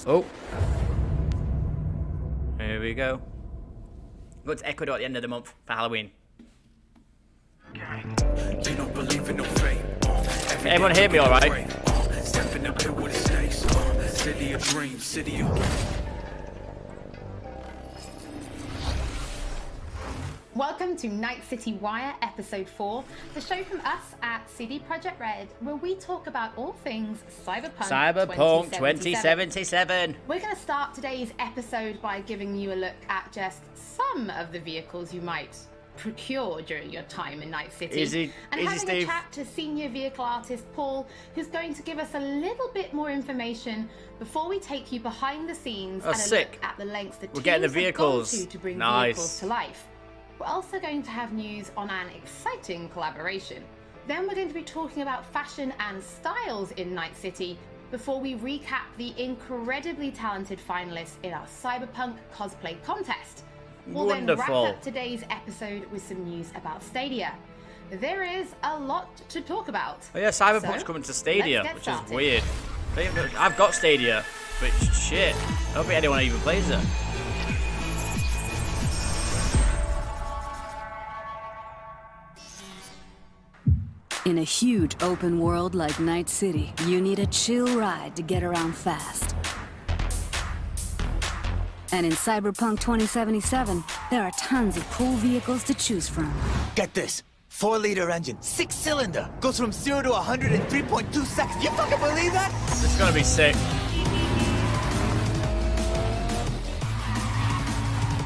Oh. Here we go. Go to Ecuador at the end of the month for Halloween. You don't believe in no fate. Everyone hear me all right? Step in the pit with the snakes. City of dreams, city of... Welcome to Night City Wire Episode 4, the show from us at CD Projekt Red, where we talk about all things Cyberpunk 2077. We're going to start today's episode by giving you a look at just some of the vehicles you might procure during your time in Night City. And having a chat to senior vehicle artist Paul, who's going to give us a little bit more information before we take you behind the scenes and a look at the lengths the teams have gone to bring vehicles to life. We're also going to have news on an exciting collaboration. Then we're going to be talking about fashion and styles in Night City before we recap the incredibly talented finalists in our Cyberpunk cosplay contest. We'll then wrap up today's episode with some news about Stadia. There is a lot to talk about. Oh yeah, Cyberpunk's coming to Stadia, which is weird. I've got Stadia, but shit, I don't think anyone even plays it. In a huge open world like Night City, you need a chill ride to get around fast. And in Cyberpunk 2077, there are tons of cool vehicles to choose from. Get this. 4-liter engine, 6-cylinder, goes from 0 to 100 in 3.2 seconds. You fucking believe that? This is gonna be sick.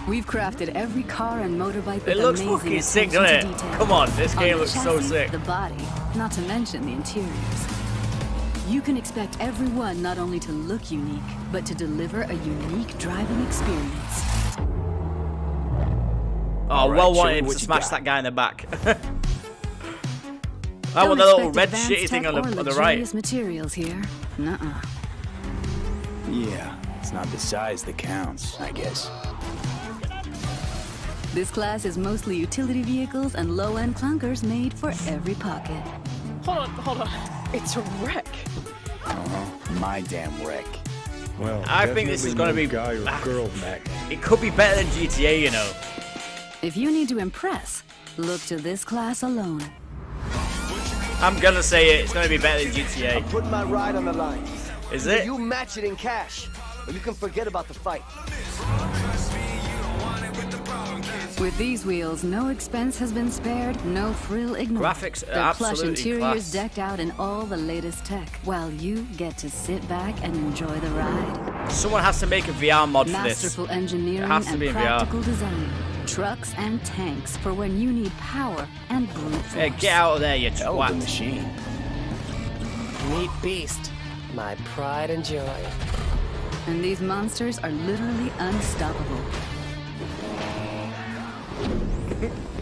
We've crafted every car and motorbike with it looks amazing fucking sick, doesn't it? Come on, this game looks so sick. The body, not to mention the interiors. You can expect everyone not only to look unique, but to deliver a unique driving experience. Oh, well wanted to smash that guy in the back. I want the little red shitty thing on the right. Materials here. Nuh-uh. Yeah, it's not the size that counts, I guess. This class is mostly utility vehicles and low-end clunkers made for every pocket. Hold on. It's a wreck. My damn wreck. Well, I think this is going to be guy or girl Mac. It could be better than GTA, you know. If you need to impress, look to this class alone. I'm gonna say it. It's gonna be better than GTA. I'm putting my ride on the line. Is it? You match it in cash, or you can forget about the fight. With these wheels, no expense has been spared, no frill ignored. Graphics are Their plush absolutely interiors class. decked out in all the latest tech, while you get to sit back and enjoy the ride. Someone has to make a VR mod for this. Masterful engineering It has to and be in VR. practical design. Trucks and tanks for when you need power and brute force. Hey, get out of there, you Hell of a twat. machine. Meat beast. My pride and joy. And these monsters are literally unstoppable.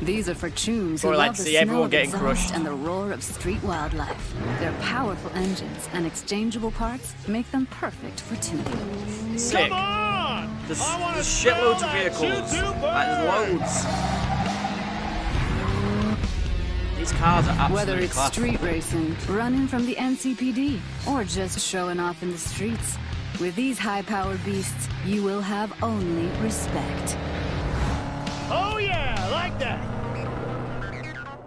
These are for choons who Or like love the see smell everyone of getting exhaust crushed. and the roar of street wildlife. Their powerful engines and exchangeable parts make them perfect for tuning. Sick. There's shitloads of vehicles. Like, there's loads. These cars are absolutely Whether it's class. street racing, running from the NCPD, or just showing off in the streets, with these high-powered beasts, you will have only respect. Oh yeah, like that.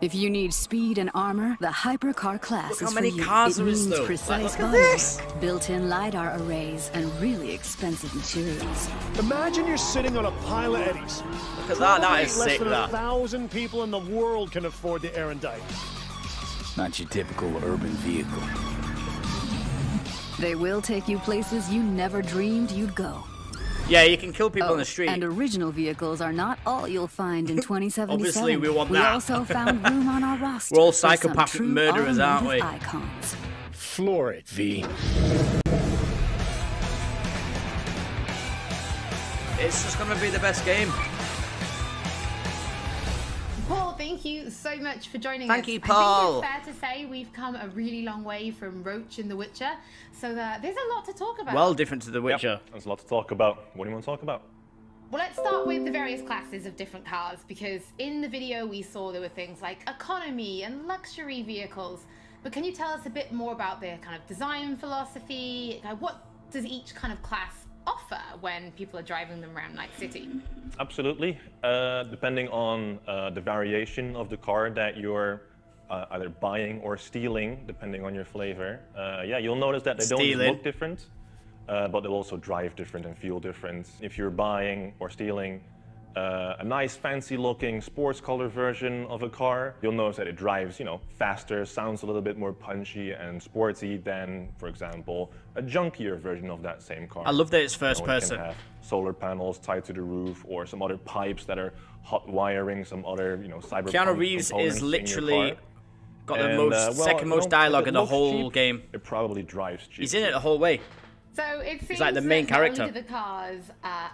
If you need speed and armor, the hypercar class Look is how many for you. cars It there is, means though. precise Look at bodies, this. built-in LiDAR arrays, and really expensive materials. Imagine you're sitting on a pile of eddies. Look at that, that is Less sick, than that. 1,000 people in the world can afford the Erendite. Not your typical urban vehicle. They will take you places you never dreamed you'd go. Yeah, you can kill people on the street. And original vehicles are not all you'll find in 2077. Obviously, we want We that. also found room on our roster. We're all for some psychopathic true murderers, aren't we? automotive Icons. Floor it, V. It's just gonna be the best game. Paul, thank you so much for joining us. Thank you, Paul. I think it's fair to say we've come a really long way from Roach in The Witcher, so there's a lot to talk about. Well different to The Witcher. Yep, there's a lot to talk about. What do you want to talk about? Well, let's start with the various classes of different cars, because in the video we saw there were things like economy and luxury vehicles. But can you tell us a bit more about their kind of design philosophy? What does each kind of class offer when people are driving them around Night City? Absolutely. Depending on the variation of the car that you're either buying or stealing, depending on your flavor. Yeah, you'll notice that they don't just look different, but they'll also drive different and feel different. If you're buying or stealing a nice fancy-looking sports color version of a car, you'll notice that it drives, you know, faster, sounds a little bit more punchy and sporty than, for example, a junkier version of that same car. I love that it's first person. It can have solar panels tied to the roof, or some other pipes that are hot wiring, some other, you know, Cyberpunk Keanu Reeves is literally got the most, well, second most dialogue in the whole cheap, game. It probably drives cheap. He's in it the whole way. So it seems like the main character. Not only do the cars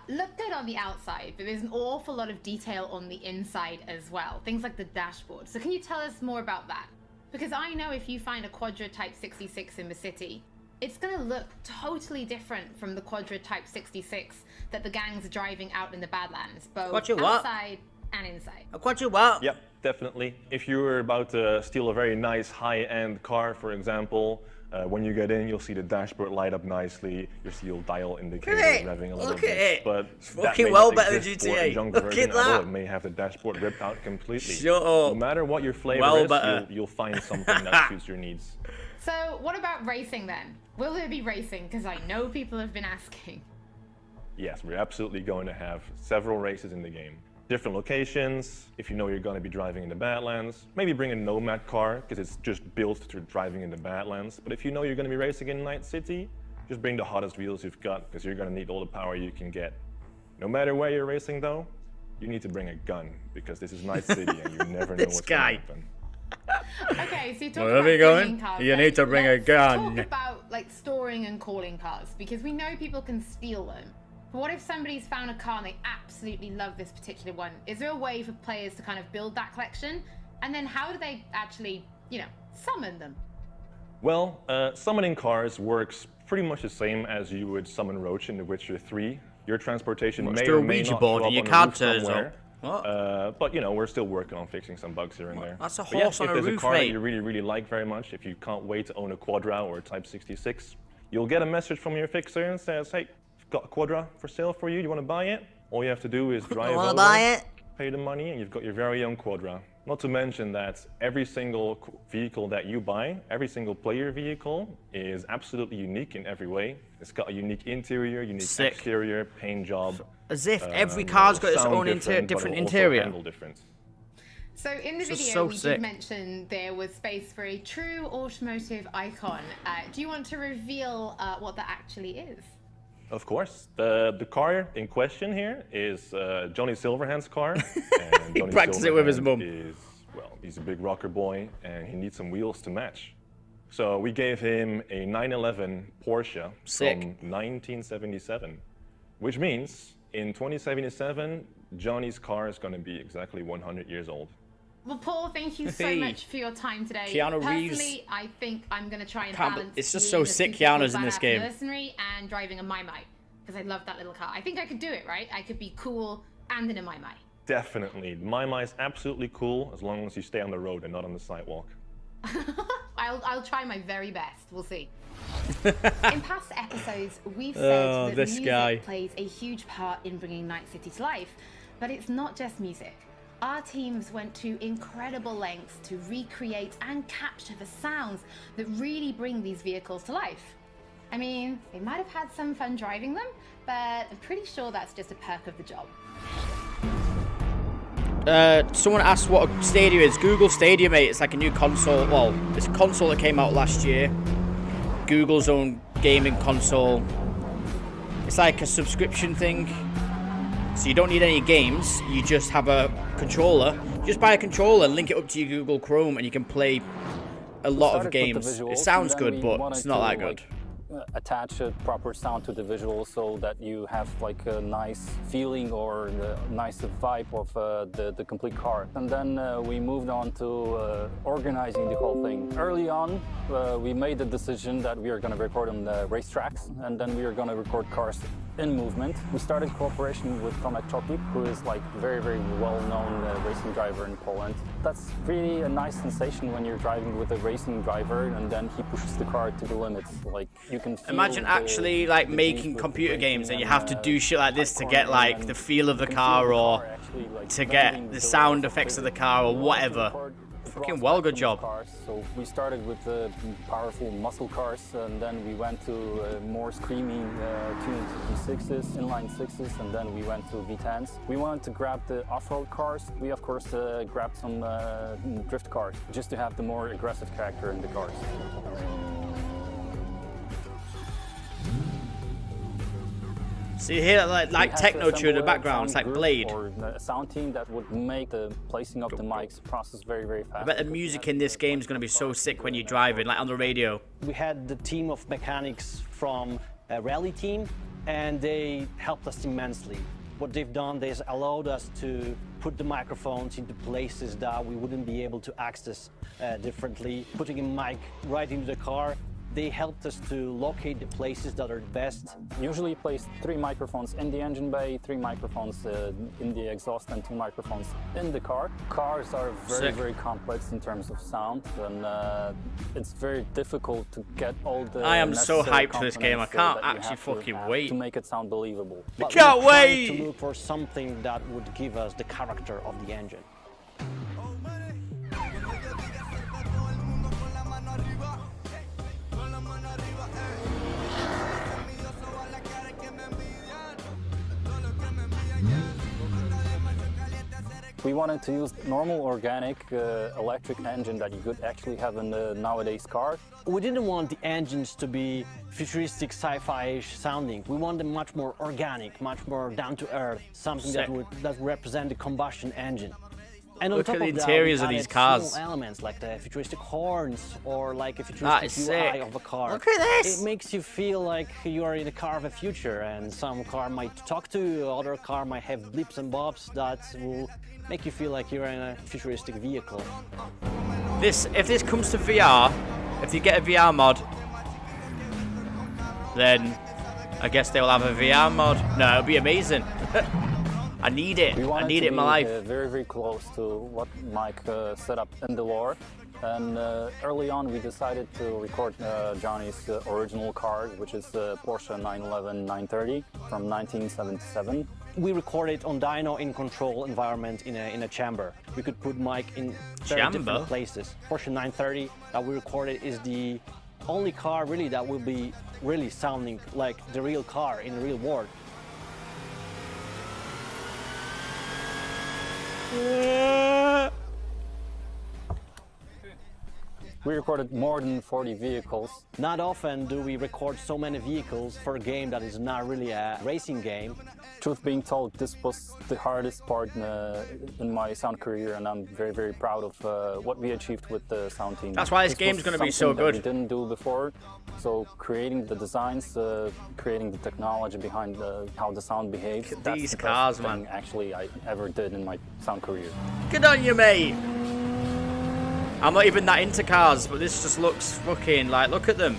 look good on the outside, but there's an awful lot of detail on the inside as well. Things like the dashboard. So can you tell us more about that? Because I know if you find a Quadra Type 66 in the city, it's going to look totally different from the Quadra Type 66 that the gang's driving out in the Badlands, both outside and inside. A Quadra what? Yep, definitely. If you're about to steal a very nice high-end car, for example, when you get in, you'll see the dashboard light up nicely. You'll see your dial indicator revving a little bit. But it's fucking well better than GTA. Look at that. It may have the dashboard ripped out completely. Shut up. No matter what your flavor is, you'll find something that suits your needs. So what about racing then? Will there be racing? Because I know people have been asking. Yes, we're absolutely going to have several races in the game. Different locations, if you know you're going to be driving in the Badlands. Maybe bring a Nomad car, because it's just built to driving in the Badlands. But if you know you're going to be racing in Night City, just bring the hottest wheels you've got, because you're going to need all the power you can get. No matter where you're racing though, you need to bring a gun, because this is Night City and you never know what's going to happen. Okay, so you talk about bringing cars. You need to bring a gun. Talk about like storing and calling cars, because we know people can steal them. But what if somebody's found a car and they absolutely love this particular one? Is there a way for players to kind of build that collection? And then how do they actually, you know, summon them? Well, summoning cars works pretty much the same as you would summon Roach in The Witcher 3. Your transportation may or may not show up on the roof somewhere. But, you know, we're still working on fixing some bugs here and there. That's a horse on a roof, If there's a car mate. that you really, really like very much, if you can't wait to own a Quadra or a Type 66, you'll get a message from your fixer and says, hey, I've got a Quadra for sale for you. You want to buy it? All you have to do is drive over, pay the money, and you've got your very own Quadra. Not to mention that every single vehicle that you buy, every single player vehicle, is absolutely unique in every way. It's got a unique interior, unique exterior, paint job. As if every car's got its own different interior. So in the video, we did mention there was space for a true automotive icon. Do you want to reveal what that actually is? Of course. The car in question here is Johnny Silverhand's car. And He practiced it with his mum. Well, he's a big rocker boy and he needs some wheels to match. So we gave him a 911 Porsche from 1977, which means in 2077, Johnny's car is going to be exactly 100 years old. Well, Paul, thank you so much for your time today. Keanu Reeves. Personally, I think I'm going to try and balance. It's just so sick Keanu's in this game. Mercenary and driving a Mai Mai, because I love that little car. I think I could do it, right? I could be cool and in a Mai Mai. Definitely. Mai Mai is absolutely cool as long as you stay on the road and not on the sidewalk. I'll try my very best. We'll see. In past episodes, we've said that music plays a huge part in bringing Night City to life, but it's not just music. Our teams went to incredible lengths to recreate and capture the sounds that really bring these vehicles to life. I mean, they might have had some fun driving them, but I'm pretty sure that's just a perk of the job. Someone asked what a Stadia is. Google Stadia, mate. It's like a new console. Well, it's a console that came out last year. Google's own gaming console. It's like a subscription thing. So you don't need any games. You just have a controller. You just buy a controller, link it up to your Google Chrome, and you can play a lot of games. It sounds good, but it's not that good. Attach a proper sound to the visual so that you have like a nice feeling or a nice vibe of the complete car. And then we moved on to organizing the whole thing. Early on, we made the decision that we are going to record on the racetracks, and then we are going to record cars in movement. We started cooperation with Tomek Chopik, who is like very, very well-known racing driver in Poland. That's really a nice sensation when you're driving with a racing driver and then he pushes the car to the limits. Like you can feel imagine actually like making computer games and you have to do shit like this to get like the feel of the car or to get the sound effects of the car or whatever. Fucking well, good job. So we started with powerful muscle cars, and then we went to more screaming tuned V6s, inline 6s, and then we went to V10s. We wanted to grab the off-road cars. We of course grabbed some drift cars, just to have the more aggressive character in the cars. So you hear like techno tune in the background, it's like Blade. Or a sound team that would make the placing of the mics process very, very fast. I bet the music in this game is going to be so sick when you're driving, like on the radio. We had the team of mechanics from a rally team, and they helped us immensely. What they've done is allowed us to put the microphones into places that we wouldn't be able to access differently. Putting a mic right into the car, they helped us to locate the places that are the best. Usually place 3 microphones in the engine bay, 3 microphones in the exhaust, and 2 microphones in the car. Cars are very, very complex in terms of sound, and it's very difficult to get all the I am so hyped for this game, I can't actually fucking wait. To make it sound believable. I can't wait! To look for something that would give us the character of the engine. We wanted to use normal, organic, electric engine that you could actually have in the nowadays car. We didn't want the engines to be futuristic, sci-fi-ish sounding. We want them much more organic, much more down-to-earth, something that would represent the combustion engine. And on Look top at the of that, interiors we of these added cars. small elements like the futuristic horns or like a futuristic UI of a car. Look at this! It makes you feel like you are in a car of the future, and some car might talk to you, other car might have blips and bobs that will make you feel like you're in a futuristic vehicle. If this comes to VR, if you get a VR mod, then I guess they will have a VR mod. No, it'll be amazing. I need it. I need it in my life. Very, very close to what Mike set up in the lore. And early on, we decided to record Johnny's original car, which is the Porsche 911 930 from 1977. We recorded on dyno in control environment in a chamber. We could put Mike in very different places. Porsche 930 that we recorded is the only car really that will be really sounding like the real car in the real world. We recorded more than 40 vehicles. Not often do we record so many vehicles for a game that is not really a racing game. Truth being told, this was the hardest part in my sound career, and I'm very, very proud of what we achieved with the sound team. That's why this game's going to be so good. We didn't do before, so creating the designs, creating the technology behind how the sound behaves. That's these the cars, best man. thing actually I ever did in my sound career. Good on you, mate. I'm not even that into cars, but this just looks fucking like, look at them.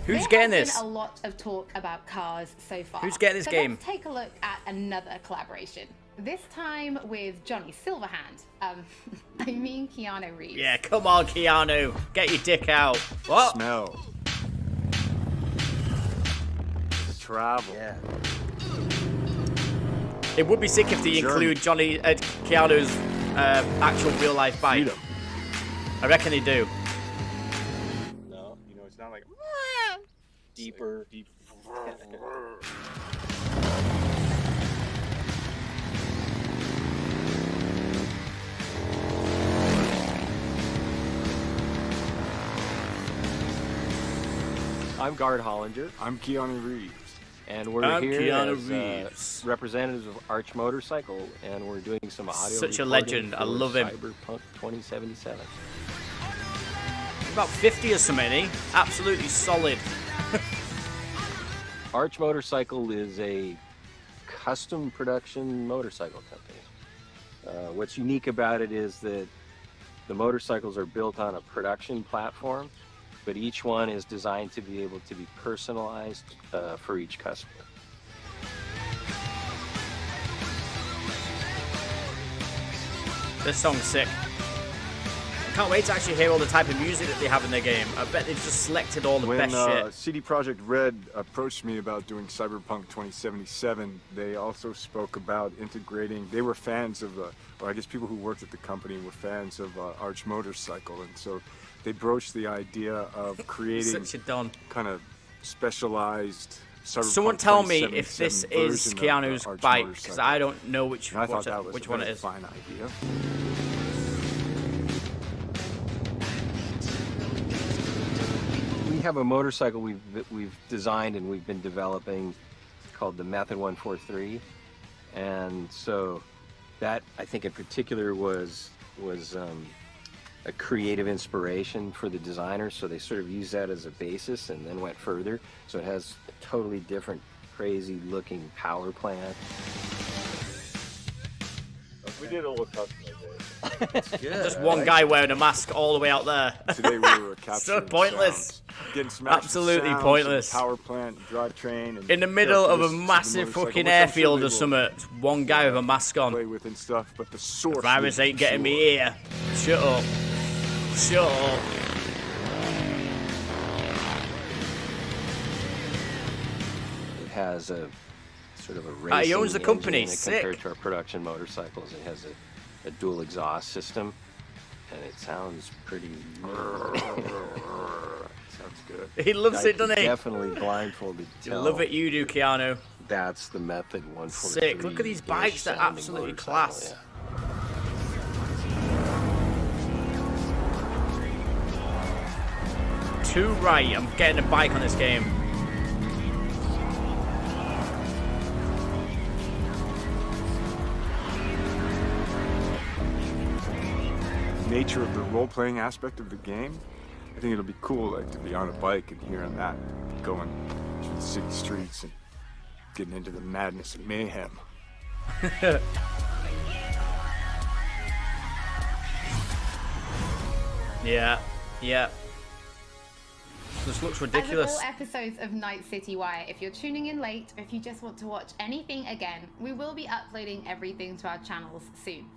Who's getting this? There's been a lot of talk about cars so far. Who's getting this game? Let's take a look at another collaboration. This time with Johnny Silverhand. I mean Keanu Reeves. Yeah, come on, Keanu. Get your dick out. What? Smell. Travel. Yeah. It would be sick if they include Keanu's actual real life bike. Freedom. I reckon they do. No, you know, it's not like deeper. I'm Guard Hollinger. I'm Keanu Reeves. And we're here as representatives of Arch Motorcycle, and we're doing some audio Such a legend. I love him. Cyberpunk 2077. About 50 or something, eh? Absolutely solid. Arch Motorcycle is a custom production motorcycle company. What's unique about it is that the motorcycles are built on a production platform, but each one is designed to be able to be personalized for each customer. This song's sick. I can't wait to actually hear all the type of music that they have in their game. I bet they've just selected all the best shit. When CD Projekt Red approached me about doing Cyberpunk 2077, they also spoke about integrating. They were fans of, or I guess people who worked at the company were fans of Arch Motorcycle, and so they broached the idea of creating kind of specialized Cyberpunk. Someone tell me if this is Keanu's bike, because I don't know which one it is. Fine idea. We have a motorcycle we've designed and we've been developing called the Method 143, and so that I think in particular was a creative inspiration for the designers. So they sort of used that as a basis and then went further. So it has a totally different, crazy-looking power plant. We did a little customization. Just one guy wearing a mask all the way out there. Today we were capturing so pointless. Getting smashed. Absolutely pointless. Power plant, drivetrain, in the middle of a massive fucking airfield or something. One guy with a mask on. Play with and stuff, but the source. The virus ain't getting me here. Shut up. Shut up. It has a sort of a racing he owns the company. Sick. Compared to our production motorcycles, it has a dual exhaust system, and it sounds pretty. Sounds good. He loves it, doesn't he? Definitely blindfolded. You love it, you do, Keanu. That's the Method 143. Sick. Look at these bikes. They're absolutely class. Yeah. Too right. I'm getting a bike on this game. Nature of the role-playing aspect of the game, I think it'll be cool, like, to be on a bike and hearing that, going through the city streets and getting into the madness and mayhem. Yeah, yeah. This looks ridiculous. As with all episodes of Night City Wire, if you're tuning in late, or if you just want to watch anything again, we will be uploading everything to our channels soon.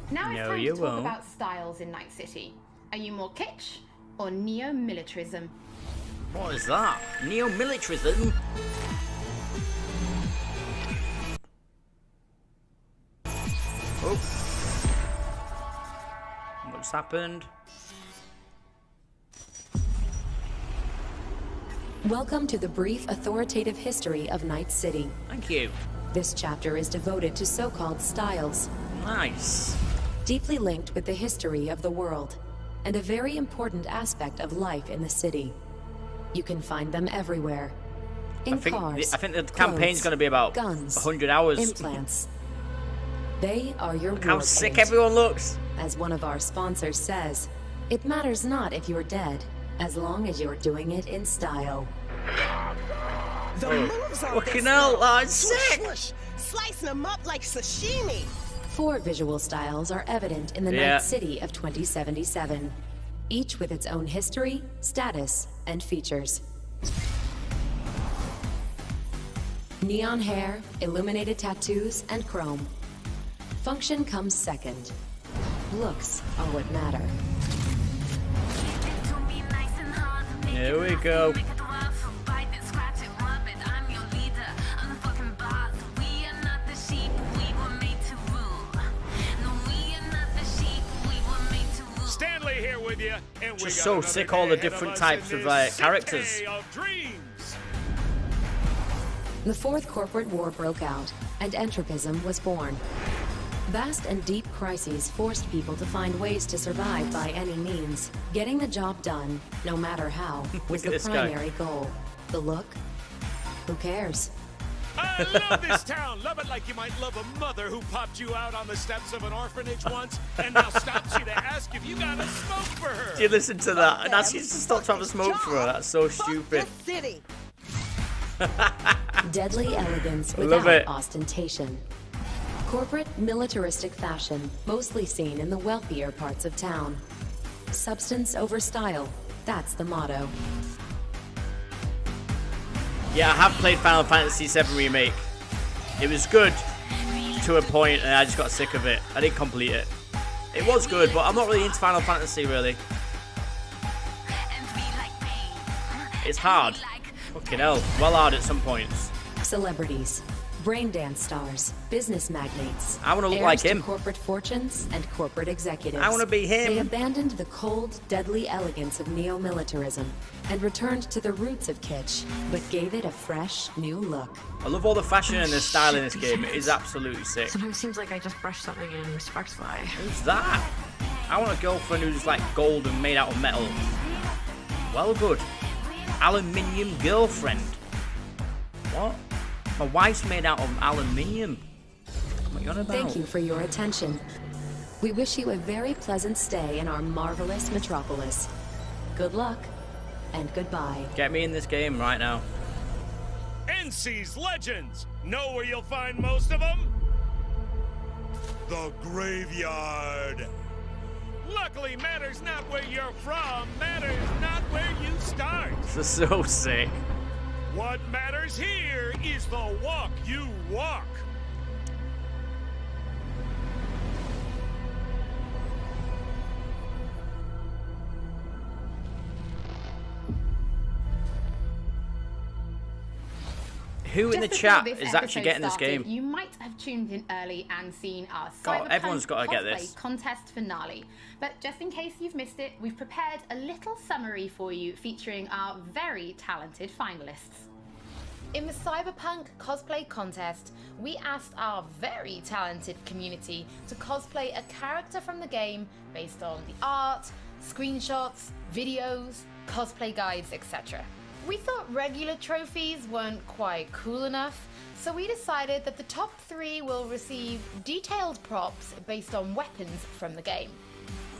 Now it's time to talk about styles in Night City. Are you more kitsch or neo-militarism? What is that? Neo-militarism? Oh. What's happened? Welcome to the brief authoritative history of Night City. Thank you. This chapter is devoted to so-called styles. Nice. Deeply linked with the history of the world, and a very important aspect of life in the city. You can find them everywhere. In cars, I think the campaign's going to be about guns, 100 hours. Implants. They are your Look how sick everyone looks. As one of our sponsors says, it matters not if you're dead, as long as you're doing it in style. The moves on fucking hell, that's sick! Swoosh, slicing them up like sashimi. 4 visual styles are evident in the Night City of 2077, each with its own history, status, and features. Neon hair, illuminated tattoos, and chrome. Function comes second. Looks are what matter. Here we go. Stanley here with you, and just so sick, all the different types of characters. The Fourth Corporate War broke out, and entropism was born. Vast and deep crises forced people to find ways to survive by any means. Getting the job done, no matter how, was the primary goal. The look? Who cares? I love this town. Love it like you might love a mother who popped you out on the steps of an orphanage once and now stops you to ask if you got a smoke for her. Do you listen to that? And asks you to stop to have a smoke for her. That's so stupid. City. Deadly elegance without ostentation. Corporate, militaristic fashion, mostly seen in the wealthier parts of town. Substance over style, That's the motto. Yeah, I have played Final Fantasy VII Remake. It was good to a point, and I just got sick of it. I didn't complete it. It was good, but I'm not really into Final Fantasy, really. It's hard. Fucking hell. Well hard at some points. Celebrities, braindance stars, business magnates. I want to look like him. To corporate fortunes and corporate executives. I want to be him. They abandoned the cold, deadly elegance of neo-militarism and returned to the roots of kitsch, but gave it a fresh, new look. I love all the fashion and the style in this game. It is absolutely sick. Sometimes it seems like I just brushed something and sparks fly. Who's that? I want a girlfriend who's like gold and made out of metal. Well, good. Aluminium girlfriend. What? My wife's made out of aluminium. What are you on about? Thank you for your attention. We wish you a very pleasant stay in our marvelous metropolis. Good luck, and goodbye. Get me in this game right now. NC's Legends! Know where you'll find most of them? The graveyard! Luckily, matters not where you're from, matters not where you start. This is so sick. What matters here is the walk you walk. Who in the chat is actually getting this game? You might have tuned in early and seen our everyone's got to get Cosplay this contest finale. But just in case you've missed it, we've prepared a little summary for you featuring our very talented finalists. In the Cyberpunk cosplay contest, we asked our very talented community to cosplay a character from the game based on the art, screenshots, videos, cosplay guides, etc. We thought regular trophies weren't quite cool enough, so we decided that the top 3 will receive detailed props based on weapons from the game.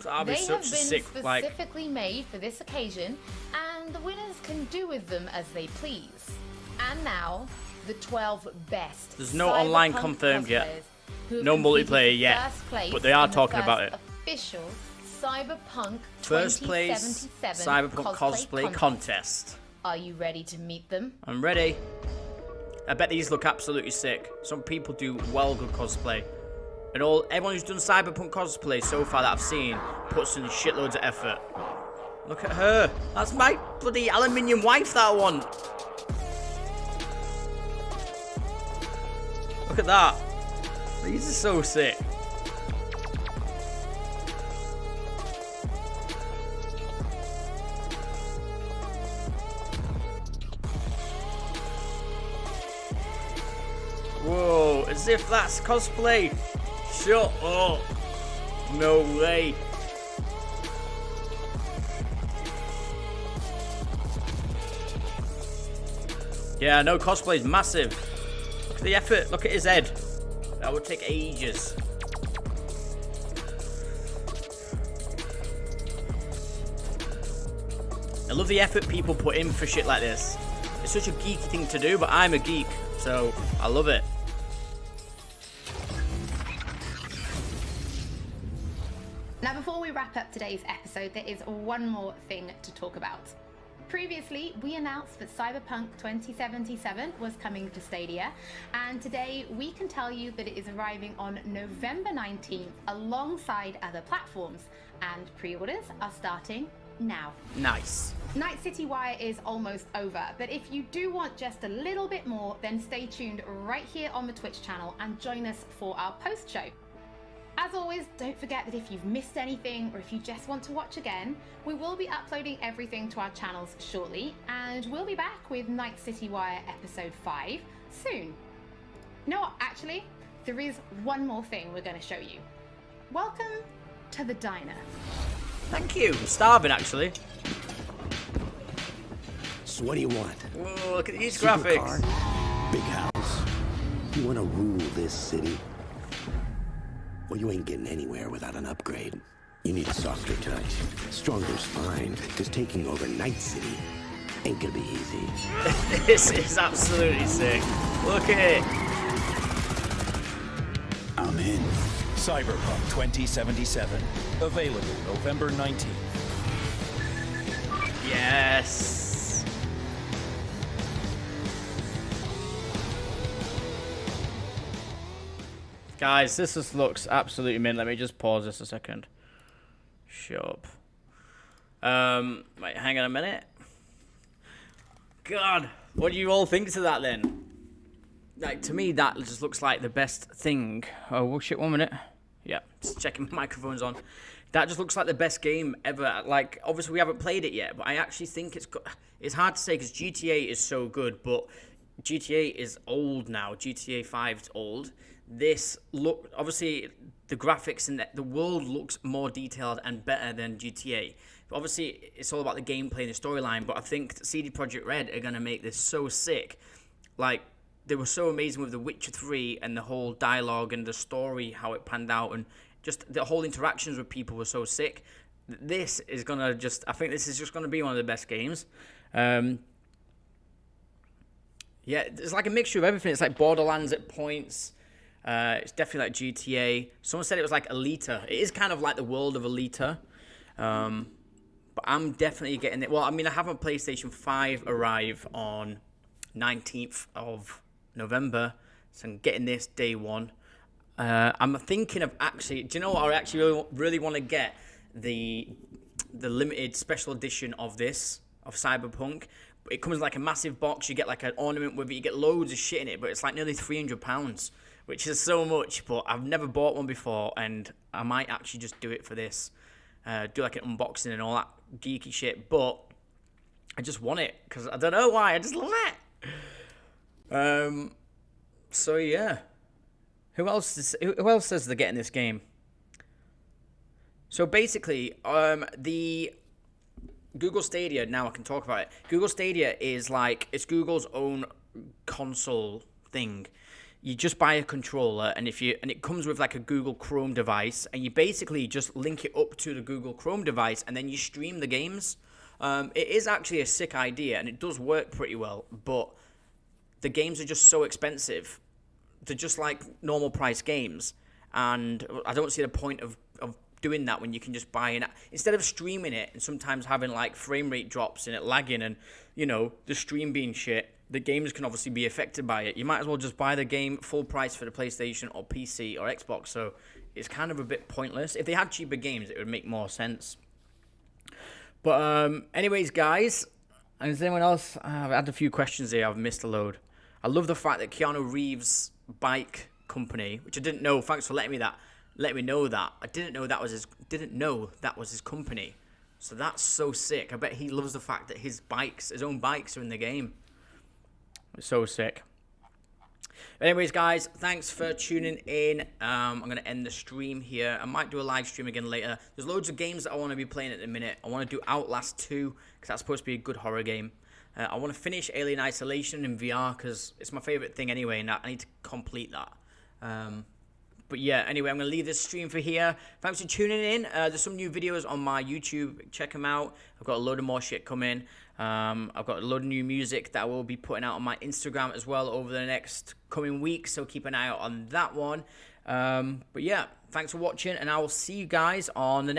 They have been specifically made for this occasion, and the winners can do with them as they please. And now, the 12 best. There's no online confirmed yet. No multiplayer yet, but they are talking about it. Official Cyberpunk First place Cyberpunk cosplay contest. Are you ready to meet them? I'm ready. I bet these look absolutely sick. Some people do well good cosplay. And everyone who's done Cyberpunk cosplay so far that I've seen puts in shitloads of effort. Look at her. That's my bloody aluminium wife that I want. Look at that. These are so sick. Whoa, as if that's cosplay. Shut up. No way. Yeah, no, cosplay is massive. Look at the effort. Look at his head. That would take ages. I love the effort people put in for shit like this. It's such a geeky thing to do, but I'm a geek, so I love it. Now, before we wrap up today's episode, there is one more thing to talk about. Previously, we announced that Cyberpunk 2077 was coming to Stadia, and today we can tell you that it is arriving on November 19th alongside other platforms, and pre-orders are starting now. Nice. Night City Wire is almost over, but if you do want just a little bit more, then stay tuned right here on the Twitch channel and join us for our post-show. As always, don't forget that if you've missed anything or if you just want to watch again, we will be uploading everything to our channels shortly, and we'll be back with Night City Wire Episode 5 soon. No, actually, there is one more thing we're going to show you. Welcome to the diner. Thank you. I'm starving, actually. So what do you want? Whoa, look at these graphics. Car, big house. You want to rule this city? Well, you ain't getting anywhere without an upgrade. You need a softer touch. Stronger's fine, because taking over Night City ain't gonna be easy. This is absolutely sick. Look at it. I'm in. Cyberpunk 2077. Available November 19th. Guys, this just looks absolutely mint. Let me just pause this a second. Shut up. Wait, hang on a minute. God, what do you all think to that then? Like, to me, that just looks like the best thing. Oh, shit, 1 minute. Yeah, just checking my microphone's on. That just looks like the best game ever. Like, obviously we haven't played it yet, but I actually think it's hard to say because GTA is so good, but GTA is old now. GTA 5 is old. This look, obviously the graphics and the world looks more detailed and better than GTA. But obviously it's all about the gameplay and the storyline, but I think CD Projekt Red are going to make this so sick. Like, they were so amazing with The Witcher 3 and the whole dialogue and the story, how it panned out, and just the whole interactions with people were so sick. This is going to just, I think this is just going to be one of the best games. Yeah, it's like a mixture of everything. It's like Borderlands at points. It's definitely like GTA. Someone said it was like Alita. It is kind of like the world of Alita. But I'm definitely getting it. Well, I mean, I have a PlayStation 5 arrive on 19th of November, so I'm getting this day one. I'm thinking of actually, do you know what? I actually really want to get the limited special edition of this, of Cyberpunk. It comes like a massive box. You get like an ornament with it. You get loads of shit in it, but it's like nearly £300, which is so much. But I've never bought one before, and I might actually just do it for this. Do like an unboxing and all that geeky shit. But I just want it because I don't know why. I just love it. So yeah. Who else says they're getting this game? So basically, the Google Stadia, now I can talk about it. Google Stadia is like, it's Google's own console thing. You just buy a controller, and it comes with like a Google Chrome device, and you basically just link it up to the Google Chrome device, and then you stream the games. It is actually a sick idea, and it does work pretty well, but the games are just so expensive. They're just like normal price games, and I don't see the point of doing that when you can just buy instead of streaming it and sometimes having like frame rate drops and it lagging and, you know, the stream being shit. The games can obviously be affected by it. You might as well just buy the game full price for the PlayStation or PC or Xbox. So it's kind of a bit pointless. If they had cheaper games, it would make more sense. But anyways, guys, is anyone else? I've had a few questions here. I've missed a load. I love the fact that Keanu Reeves' bike company, which I didn't know. Thanks for letting me know that. I didn't know that was his company. So that's so sick. I bet he loves the fact that his own bikes are in the game. It's so sick. Anyways, guys, thanks for tuning in. I'm going to end the stream here. I might do a live stream again later. There's loads of games that I want to be playing at the minute. I want to do Outlast 2, because that's supposed to be a good horror game. I want to finish Alien Isolation in VR, because it's my favorite thing anyway, and I need to complete that. But yeah, anyway, I'm going to leave this stream for here. Thanks for tuning in. There's some new videos on my YouTube. Check them out. I've got a load of more shit coming. I've got a load of new music that I will be putting out on my Instagram as well over the next coming weeks, so keep an eye out on that one. But yeah, thanks for watching, and I will see you guys on the next